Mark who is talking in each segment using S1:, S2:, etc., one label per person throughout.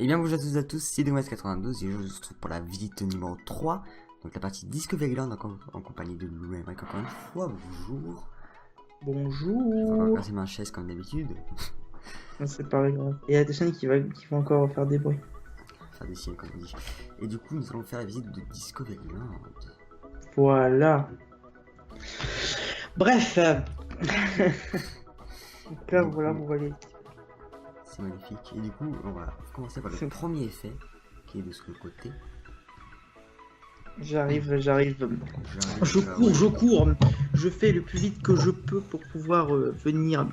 S1: Et bien bonjour à tous c'est Domas92 et je vous retrouve pour la visite numéro 3. Donc la partie Discoveryland en compagnie de Loulou et Mike encore une fois. Bonjour. Je vais encore
S2: Bonjour.
S1: casser ma chaise comme d'habitude.
S2: C'est pas grave. Il y a des chaînes qui vont encore faire des bruits.
S1: Faire des signes comme on dit. Et du coup nous allons faire la visite de Discoveryland.
S2: Voilà. Bref. Donc là, voilà, vous voyez.
S1: C'est magnifique. Et du coup on va commencer par le premier effet qui est de ce côté.
S2: J'arrive.
S1: Je
S2: cours. Je fais le plus vite que je peux pour pouvoir venir.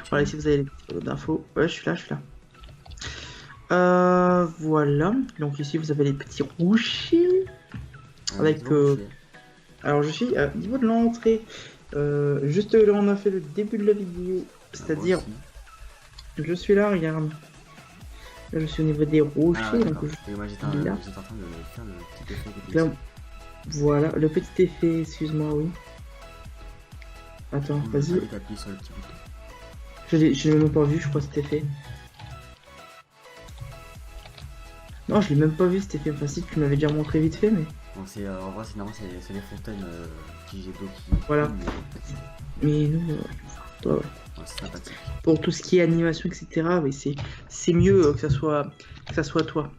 S2: Voilà, ici vous avez les petites infos. Ouais, je suis là. Voilà. Donc ici vous avez les petits rochers. Avec. Alors je suis au niveau de l'entrée. Juste là on a fait le début de la vidéo. C'est-à-dire. Je suis là, regarde. Là, je suis au niveau des rochers. Donc
S1: moi j'étais en train de faire le petit effet de
S2: là, voilà, le petit effet, excuse-moi, oui. Attends, vas-y.
S1: Sur le petit bouton.
S2: Je l'ai même pas vu, je crois, cet effet. Non, je l'ai même pas vu cet effet. Enfin, si, tu m'avais déjà montré vite fait, mais.
S1: Bon, c'est en vrai, c'est normal, c'est les fontaines qui j'ai d'eau qui.
S2: Voilà. Mais non, ouais.
S1: C'est sympathique.
S2: Pour tout ce qui est animation, etc., mais c'est mieux que ça soit toi.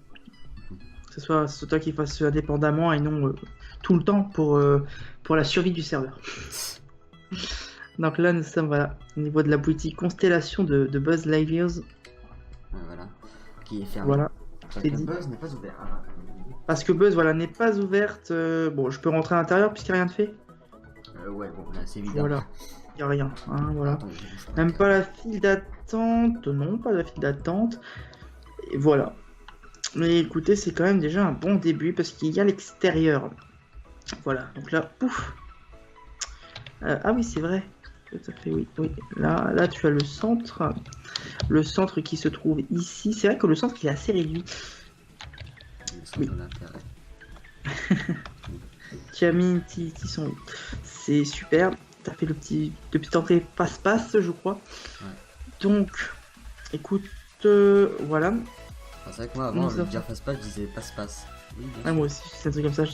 S2: Que ce soit toi qui fasses indépendamment et non tout le temps pour la survie du serveur. Donc là, nous sommes voilà, au niveau de la boutique Constellation de Buzz Lightyear.
S1: Voilà. Qui est fermé.
S2: Voilà.
S1: Parce que Buzz n'est pas ouvert.
S2: Parce que Buzz voilà, n'est pas ouverte. Bon, je peux rentrer à l'intérieur puisqu'il n'y a rien de fait.
S1: Ouais, bon, là c'est évident.
S2: Voilà. Il n'y a rien. Hein, voilà.
S1: Attends,
S2: même pas la file d'attente. Non, pas la file d'attente. Et voilà. Mais écoutez, c'est quand même déjà un bon début parce qu'il y a l'extérieur. Voilà. Donc là, pouf. Ah oui, c'est vrai. Tout à fait, oui. Là, tu as le centre. Le centre qui se trouve ici. C'est vrai que le centre il est assez réduit. Oui. Camille, qui sont. C'est super. T'as fait le petit entrée passe-passe, je crois.
S1: Ouais.
S2: Donc, écoute, voilà.
S1: C'est vrai que moi, avant, le dire passe-passe, je disais passe-passe. Oui,
S2: moi aussi, c'est un truc comme ça.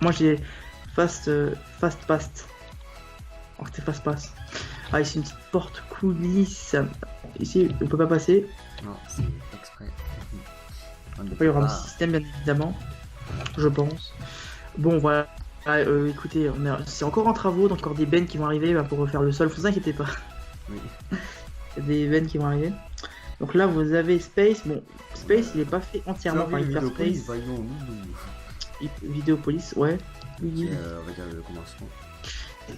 S2: Moi, j'ai fast-pass. Oh, c'était fast-pass. Ah, ici, une petite porte coulisse. Ici, on peut pas passer.
S1: Non, c'est exprès.
S2: Il y aura un système, bien évidemment. Je pense. Bon, voilà. Écoutez, c'est encore en travaux, donc encore des bennes qui vont arriver pour refaire le sol, vous inquiétez pas.
S1: Oui.
S2: Il y a des bennes qui vont arriver. Donc là, vous avez Space. Bon, Space, il est pas fait entièrement par Hyperspace. Vidéopolis, ouais.
S1: Oui. On va dire le commencement.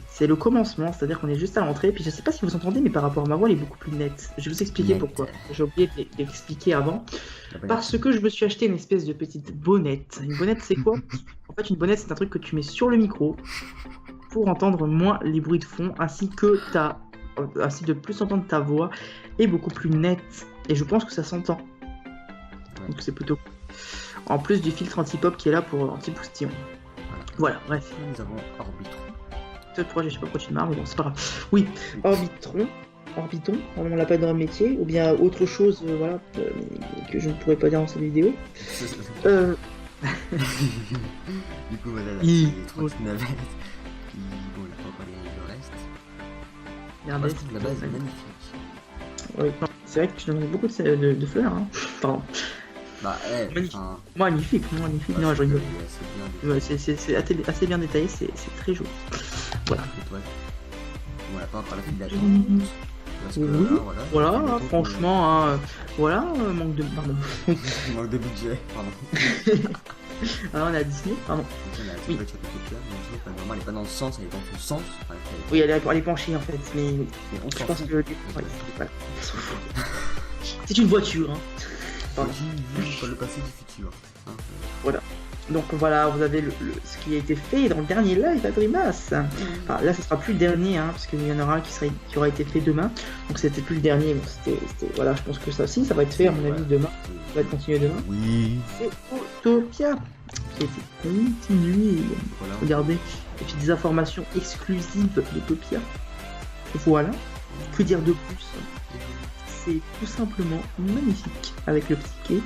S2: C'est le commencement, c'est-à-dire qu'on est juste à l'entrée. Puis je sais pas si vous entendez, mais par rapport à ma voix, elle est beaucoup plus nette. Je vais vous expliquer pourquoi. J'ai oublié d'expliquer avant. Parce que je me suis acheté une espèce de petite bonnette. Une bonnette, c'est quoi? En fait, une bonnette, c'est un truc que tu mets sur le micro pour entendre moins les bruits de fond, ainsi de plus entendre ta voix est beaucoup plus nette. Et je pense que ça s'entend. Ouais. Donc c'est plutôt. En plus du filtre anti-pop qui est là pour anti-boostillon. Voilà, bref.
S1: Nous avons Orbitron.
S2: Je sais pas pourquoi tu te marres, mais bon, c'est pas grave. Oui, Orbiton, on l'appelle dans le métier, ou bien autre chose, voilà, que je ne pourrais pas dire dans cette vidéo.
S1: Du coup, voilà, les trois petites navettes. Bon, il faut encore le reste.
S2: Regardez,
S1: la base est magnifique.
S2: Oui, c'est vrai que tu donnes beaucoup de fleurs, hein. Pardon.
S1: Bah,
S2: magnifique.
S1: Ouais,
S2: non, je rigole.
S1: C'est
S2: assez bien détaillé, c'est très joli. Voilà.
S1: Voilà, pas encore la file d'attente.
S2: Oui, voilà, franchement, voilà, manque de... Pardon.
S1: Manque de budget, pardon.
S2: Alors on est à Disney, pardon.
S1: Oui. Normalement, elle est pas dans le sens, elle est dans le sens.
S2: Oui, elle est penchée en fait, mais je pense que... Voilà. C'est une voiture, hein.
S1: Le passé du futur.
S2: Voilà. Donc voilà, vous avez ce qui a été fait dans le dernier live à Dreamas. Enfin, là, ce sera plus le dernier, hein, parce qu'il y en aura un qui aura été fait demain. Donc c'était plus le dernier. Donc voilà, je pense que ça aussi, ça va être fait à mon avis demain. Ça va être continué demain.
S1: Oui.
S2: C'est Autopia qui a été continué. Voilà. Regardez, et puis des informations exclusives d'Utopia. Voilà. Que dire de plus? c'est tout simplement magnifique avec le petit quai.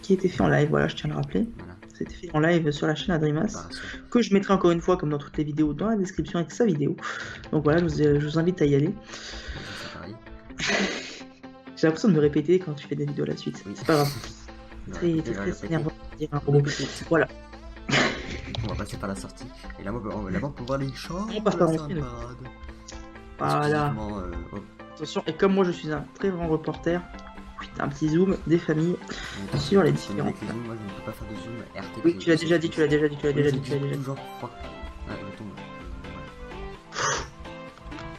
S2: Qui était fait en live, voilà, je tiens à le rappeler. Voilà. C'était fait en live sur la chaîne Adrimas, que je mettrai encore une fois, comme dans toutes les vidéos, dans la description avec sa vidéo. Donc voilà, je vous invite à y aller. J'ai l'impression de me répéter quand tu fais des vidéos à la suite. Oui. C'est pas grave. Très énervant de dire un robot. Voilà.
S1: On va passer par la sortie. Et là, on peut voir les champs.
S2: On passe par l'entrée. Voilà. Attention, et comme moi je suis un très grand reporter, un petit zoom des familles sur les différents.
S1: Moi je ne peux pas faire de zoom RT.
S2: Oui, tu l'as déjà dit.
S1: Toujours froid.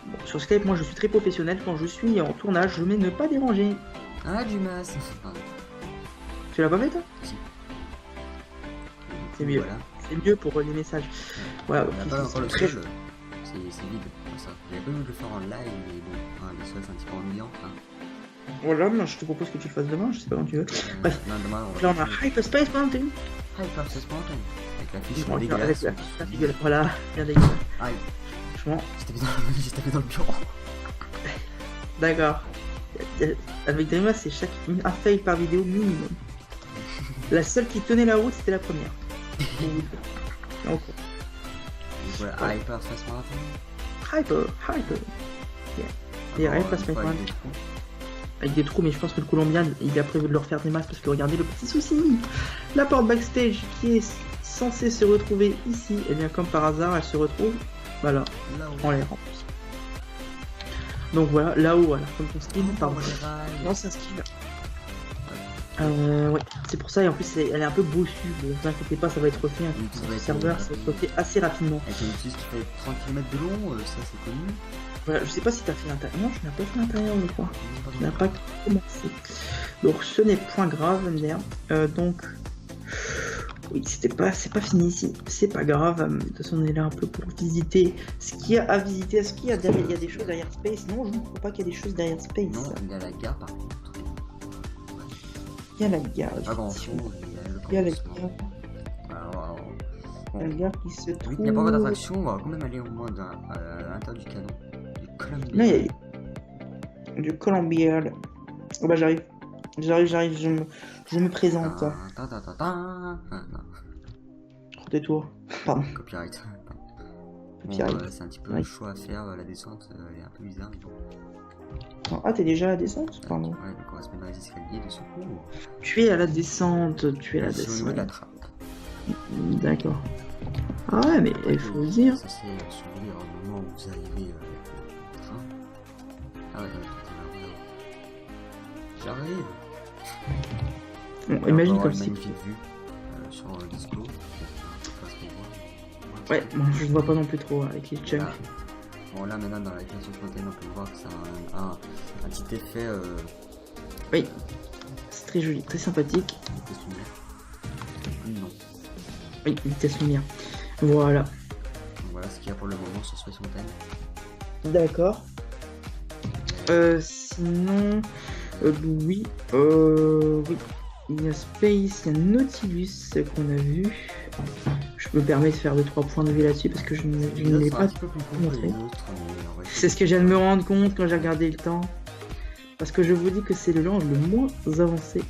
S2: Bon, sur Skype, moi je suis très professionnel. Quand je suis en tournage, je mets ne pas déranger.
S1: Ah, du masque.
S2: Tu l'as pas fait toi?
S1: Si.
S2: C'est mieux. Voilà. C'est mieux pour les messages. Voilà.
S1: On n'a pas encore le sol. C'est vide. Ça. J'avais pas voulu le faire en live, mais bon, le sol c'est un petit peu ennuyant.
S2: Voilà, moi je te propose que tu le fasses demain, je sais pas quand tu veux. Bref,
S1: demain,
S2: là on a Hyperspace Mountain.
S1: Hyperspace Mountain. Avec la fiche
S2: dégueulasse. Avec la figure, voilà, bien dégueulasse.
S1: Aïe.
S2: Franchement.
S1: J'ai tapé dans le bureau.
S2: D'accord. Avec Dima, c'est un fail par vidéo minimum. La seule qui tenait la route, c'était la première. Donc
S1: voilà, Hyperspace Mountain.
S2: Hyper. Et Hyperspace Mountain. Avec des trous, mais je pense que le Colombien il a prévu de leur faire des masses parce que regardez le petit souci. La porte backstage qui est censée se retrouver ici, et bien comme par hasard elle se retrouve voilà en l'air en plus. Donc voilà, là-haut, voilà, comme ton skin, pardon. Non, c'est un skin. Ouais, c'est pour ça, et en plus elle est un peu bossue, ne vous inquiétez pas, ça va être refait, le serveur ça va être refait assez rapidement.
S1: Avec une piste qui fait 30 km de long, ça c'est connu.
S2: Voilà, je sais pas si t'as fait l'intérieur. Non, tu n'as pas fait l'intérieur, je crois. Tu n'as pas commencé. Donc ce n'est point grave, MDR. Donc oui, c'est pas fini ici. C'est pas grave. De toute façon, on est là un peu pour visiter ce qu'il y a à visiter. Est-ce qu'il y a il y a des choses derrière Space? Non, je ne crois pas qu'il y a des choses derrière Space.
S1: Non, il y a la gare par contre.
S2: Il y a la gare.
S1: Pas grand chose.
S2: Il y a la gare. La gare qui se trouve.
S1: Il n'y a pas encore d'attraction. On va quand même aller au moins à l'intérieur du canon.
S2: Non, il y a du Columbia. Oh bah j'arrive, je me présente. Tais-toi. Pardon.
S1: Copyright. Bon, c'est un petit peu chaud à faire, la descente elle est un peu bizarre. Mais...
S2: Ah, t'es déjà à la descente? Pardon.
S1: Ouais, donc on va se mettre dans les escaliers de secours.
S2: Tu es à la descente, tu es à la descente.
S1: Au niveau de la trappe.
S2: D'accord. Ah ouais, mais il faut dire.
S1: Ça c'est surveiller au moment où vous arrivez au train. Ah ouais, j'arrive.
S2: Bon, imagine comme
S1: si.
S2: si.
S1: Magnifique vue sur le disco.
S2: Ouais, bon, je ne vois pas non plus trop avec les chunks.
S1: Bon, là maintenant dans la création fontaine, on peut voir que ça a un petit effet.
S2: Oui, c'est très joli, très sympathique.
S1: Non.
S2: Oui, vitesse lumière. Voilà.
S1: Donc voilà ce qu'il y a pour le moment sur Space Mountain.
S2: D'accord. Sinon, oui, il y a Space, il y a Nautilus qu'on a vu. Je me permets de faire 2-3 points de vue là-dessus parce que je ne l'ai pas montré. C'est ce que je viens de me rendre compte quand j'ai regardé le temps. Parce que je vous dis que c'est le land le moins avancé.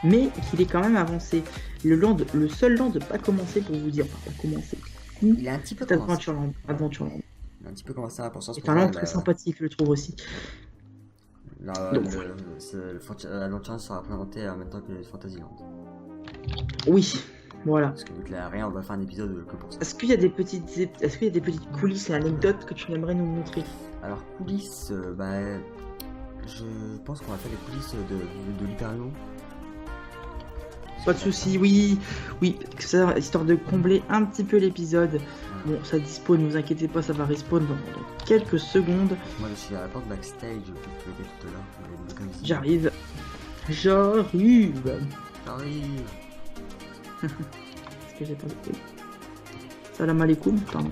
S2: Mais qu'il est quand même avancé. Le seul land pas commencé pour vous dire. Pas commencé.
S1: Il a un petit peu commencé.
S2: Adventureland.
S1: Il a un petit peu commencé à l'importance.
S2: C'est un land très sympathique, je le trouve aussi.
S1: L'Adventureland sera représenté en même temps que Fantasyland.
S2: Oui, voilà.
S1: Parce que vu qu'il n'y a rien, on va faire un épisode que pour ça.
S2: Est-ce qu'il y a des petites coulisses et anecdotes que tu aimerais nous montrer?
S1: Alors, coulisses, je pense qu'on va faire les coulisses de l'Hyperion.
S2: Pas de soucis, oui, ça, histoire de combler un petit peu l'épisode. Bon, ça dispo, ne vous inquiétez pas, ça va respawn dans quelques secondes.
S1: Moi, je suis à la porte backstage, que tu étais tout à l'heure.
S2: J'arrive.
S1: Est-ce
S2: que j'ai pas de... Salam alaikum, pardon.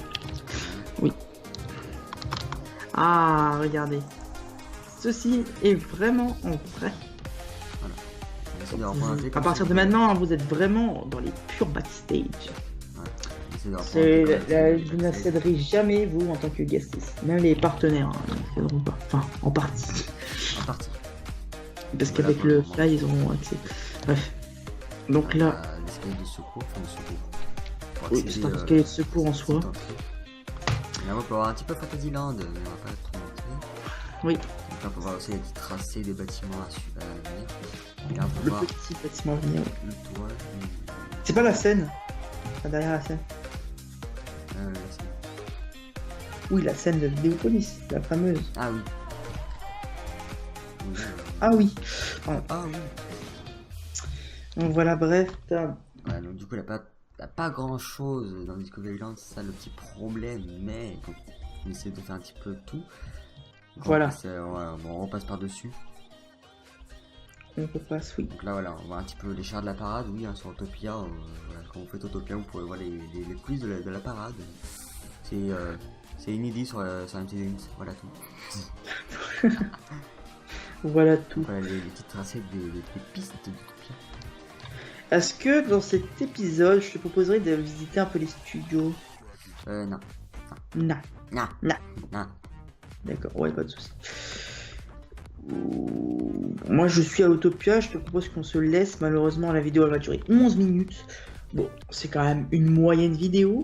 S2: Oui. Ah, regardez. Ceci est vraiment en vrai.
S1: Voilà.
S2: À partir de maintenant, vous êtes vraiment dans les purs backstage.
S1: Ouais.
S2: Vous n'accéderez jamais, vous, en tant que guestiste. Même les partenaires, hein, n'accéderont pas. Enfin, en partie.
S1: En partie.
S2: Parce qu'avec le fly, ils auront accès. Bref. Donc là...
S1: l'escalier de secours, enfin de secours.
S2: Oui, c'est un escalier de secours en soi.
S1: Là, on peut voir un petit peu Fantasyland, mais on va pas trop montrer.
S2: Oui.
S1: Donc là, on peut voir aussi les petits tracés des bâtiments à venir.
S2: Et là, on peut voir petit bâtiment à venir.
S1: Le toit.
S2: C'est pas la scène. Pas derrière la scène.
S1: La scène.
S2: Oui, la scène de Vidéopolis, la fameuse.
S1: Ah oui.
S2: Ah oui.
S1: Ah oui.
S2: Donc voilà, bref.
S1: Ouais, donc du coup, il n'y a pas grand chose dans Discovery Land, c'est ça le petit problème, mais donc, on essaie de faire un petit peu tout. Donc,
S2: voilà.
S1: On repasse par-dessus.
S2: On repasse, oui.
S1: Donc là, voilà, on voit un petit peu les chars de la parade, oui, hein, sur Autopia. Voilà, quand vous faites Autopia, vous pourrez voir les coulisses de la parade. C'est inédit sur MTV, voilà tout.
S2: Voilà tout.
S1: Voilà les petites tracés des pistes d'Utopia.
S2: Est-ce que dans cet épisode, je te proposerais de visiter un peu les studios?
S1: Non.
S2: Non.
S1: Non.
S2: Non.
S1: Non.
S2: D'accord, ouais, pas de soucis. Moi, je suis à Autopia, je te propose qu'on se laisse. Malheureusement, la vidéo elle va durer 11 minutes. Bon, c'est quand même une moyenne vidéo.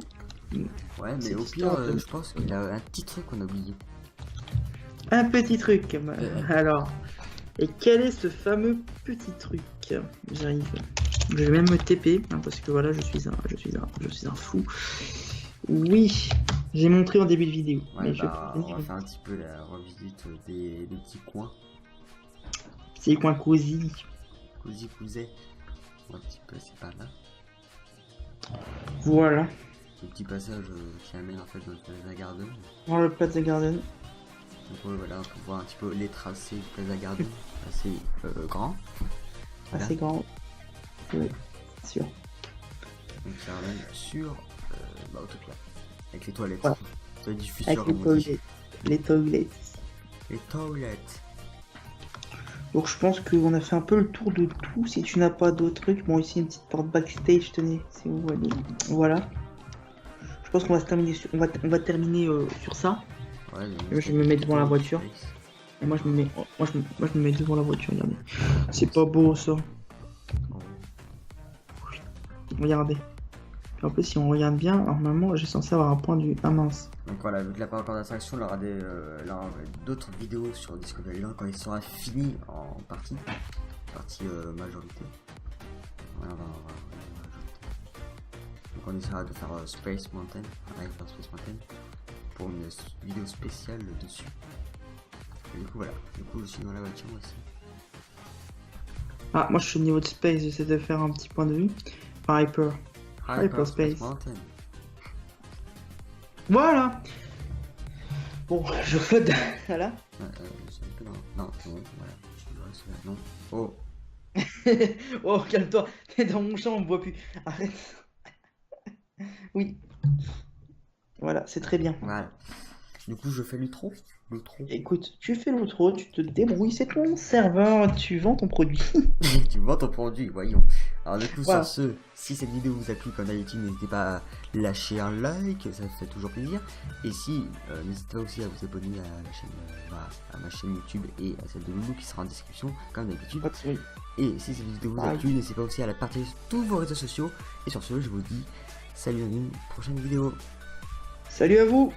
S1: Ouais, mais au pire, je pense qu'il y a un petit truc qu'on a oublié.
S2: Un petit truc. Alors, et quel est ce fameux petit truc? J'arrive. Je vais même me TP, hein, parce que voilà, je suis un fou. Oui, j'ai montré en début de vidéo.
S1: Ouais, mais on va faire un petit peu la revisite des petits coins.
S2: Petits coins cosy.
S1: Cosy couset. Un petit peu, c'est pas là.
S2: Voilà.
S1: Le petit passage qui amène en fait dans le Plaza Garden.
S2: Dans le Plaza Garden.
S1: Donc voilà, on peut voir un petit peu les tracés du Plaza Garden. Assez grand. Voilà.
S2: Assez grand. Oui, sûr.
S1: Donc ça ramène sur Autopia. Avec les toilettes.
S2: Voilà.
S1: Avec du futur.
S2: Avec les toilettes.
S1: Les toilettes.
S2: Donc je pense qu'on a fait un peu le tour de tout. Si tu n'as pas d'autres trucs, bon ici une petite porte backstage, tenez, si vous voyez. Voilà. Je pense qu'on va se terminer sur, on va terminer sur ça.
S1: Ouais,
S2: je me mets devant la voiture. Et moi je me mets devant la voiture, regardez. C'est pas beau ça. Regardez. Et en plus si on regarde bien, normalement j'ai censé avoir un point de vue mince.
S1: Donc voilà, vu qu'il n'y a pas encore d'attraction, il aura d'autres vidéos sur Discovery Land quand il sera fini en partie majorité. Voilà, on va donc on essaiera de faire Space Mountain, Hyper Space Mountain, pour une vidéo spéciale dessus. Et du coup voilà, je suis dans la voiture aussi.
S2: Ah, moi je suis au niveau de Space, j'essaie de faire un petit point de vue. Enfin, Hyper Space Mountain. Voilà. Bon, je flotte. Voilà.
S1: Non, voilà. Non. Oh.
S2: Oh, calme-toi. T'es dans mon champ, on me voit plus. Arrête. Oui. Voilà, c'est très bien.
S1: Voilà. Du coup, je fais l'outro.
S2: Écoute, tu fais l'outro, tu te débrouilles, c'est ton serveur, tu vends ton produit.
S1: Tu vends ton produit, voyons. Alors du coup, voilà. Sur ce, si cette vidéo vous a plu comme d'habitude, n'hésitez pas à lâcher un like, ça fait toujours plaisir. Et si, n'hésitez pas aussi à vous abonner à ma chaîne YouTube et à celle de Loulou qui sera en description, comme d'habitude. Et si cette vidéo vous a plu, n'hésitez pas aussi à la partager sur tous vos réseaux sociaux. Et sur ce, je vous dis salut à une prochaine vidéo.
S2: Salut à vous.